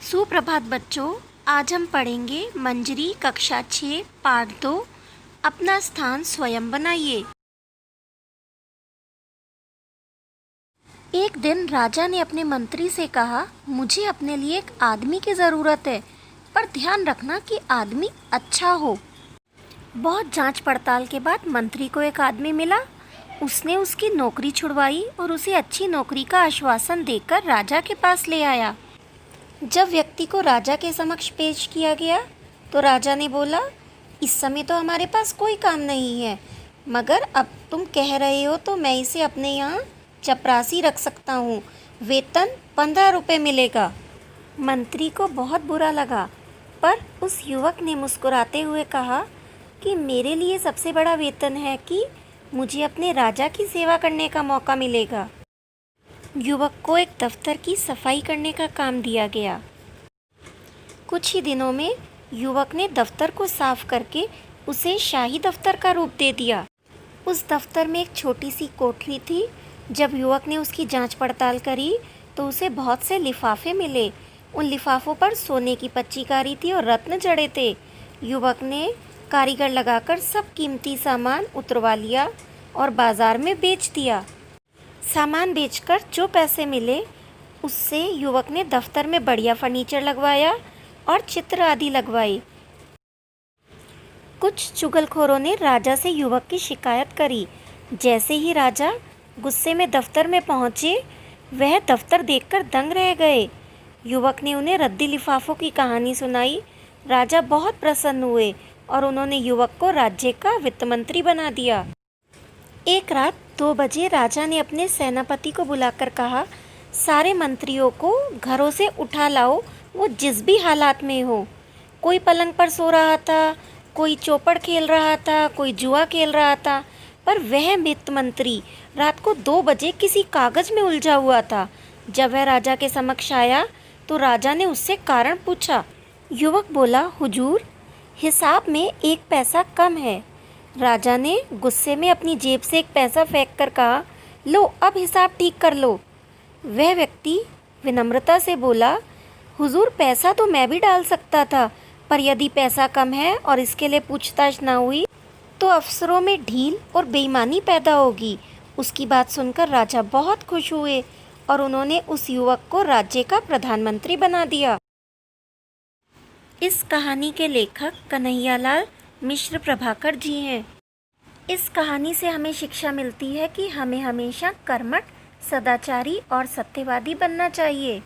सुप्रभात बच्चों, आज हम पढ़ेंगे मंजरी कक्षा 6 पाठ 2। अपना स्थान स्वयं बनाइए। एक दिन राजा ने अपने मंत्री से कहा, मुझे अपने लिए एक आदमी की ज़रूरत है, पर ध्यान रखना कि आदमी अच्छा हो। बहुत जांच पड़ताल के बाद मंत्री को एक आदमी मिला। उसने उसकी नौकरी छुड़वाई और उसे अच्छी नौकरी का आश्वासन देकर राजा के पास ले आया। जब व्यक्ति को राजा के समक्ष पेश किया गया तो राजा ने बोला, इस समय तो हमारे पास कोई काम नहीं है, मगर अब तुम कह रहे हो तो मैं इसे अपने यहाँ चपरासी रख सकता हूँ। वेतन 15 रुपये मिलेगा। मंत्री को बहुत बुरा लगा, पर उस युवक ने मुस्कुराते हुए कहा कि मेरे लिए सबसे बड़ा वेतन है कि मुझे अपने राजा की सेवा करने का मौका मिलेगा। युवक को एक दफ्तर की सफाई करने का काम दिया गया। कुछ ही दिनों में युवक ने दफ्तर को साफ करके उसे शाही दफ्तर का रूप दे दिया। उस दफ्तर में एक छोटी सी कोठरी थी। जब युवक ने उसकी जांच पड़ताल करी तो उसे बहुत से लिफाफे मिले। उन लिफाफों पर सोने की पच्चीकारी थी और रत्न जड़े थे। युवक ने कारीगर लगाकर सब कीमती सामान उतरवा लिया और बाजार में बेच दिया। सामान बेचकर जो पैसे मिले उससे युवक ने दफ्तर में बढ़िया फर्नीचर लगवाया और चित्र आदि लगवाए। कुछ चुगलखोरों ने राजा से युवक की शिकायत करी। जैसे ही राजा गुस्से में दफ्तर में पहुंचे, वह दफ्तर देखकर दंग रह गए। युवक ने उन्हें रद्दी लिफाफों की कहानी सुनाई। राजा बहुत प्रसन्न हुए और उन्होंने युवक को राज्य का वित्त मंत्री बना दिया। एक रात 2 बजे राजा ने अपने सेनापति को बुलाकर कहा, सारे मंत्रियों को घरों से उठा लाओ, वो जिस भी हालात में हो। कोई पलंग पर सो रहा था, कोई चौपड़ खेल रहा था, कोई जुआ खेल रहा था, पर वह वित्त मंत्री रात को 2 बजे किसी कागज में उलझा हुआ था। जब वह राजा के समक्ष आया तो राजा ने उससे कारण पूछा। युवक बोला, हुजूर, हिसाब में 1 पैसा कम है। राजा ने गुस्से में अपनी जेब से 1 पैसा फेंक कर कहा, लो अब हिसाब ठीक कर लो। वह व्यक्ति विनम्रता से बोला, हुजूर, पैसा तो मैं भी डाल सकता था, पर यदि पैसा कम है और इसके लिए पूछताछ ना हुई तो अफसरों में ढील और बेईमानी पैदा होगी। उसकी बात सुनकर राजा बहुत खुश हुए और उन्होंने उस युवक को राज्य का प्रधानमंत्री बना दिया। इस कहानी के लेखक कन्हैयालाल मिश्र प्रभाकर जी हैं। इस कहानी से हमें शिक्षा मिलती है कि हमें हमेशा कर्मठ, सदाचारी और सत्यवादी बनना चाहिए।